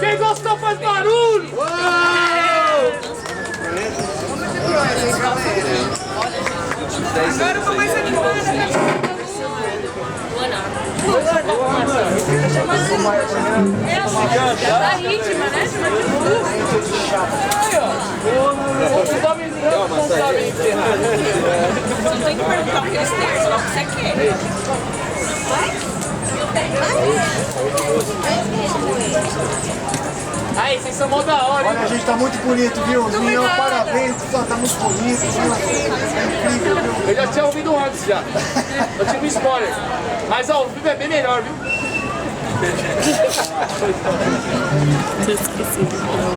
Quem gostou faz barulho! Agora eu tô mais animada, né? Da ritma, né? Só tem que perguntar o que eles têm, só o que você quer. Aí, vocês são mó da hora, hein? Olha, a gente tá muito bonito, viu? Menino, parabéns, tá muito bonito, viu? É incrível, viu? Eu já tinha ouvido antes já. Eu tive um spoiler. Mas ao vivo é bem melhor, viu? Esqueci.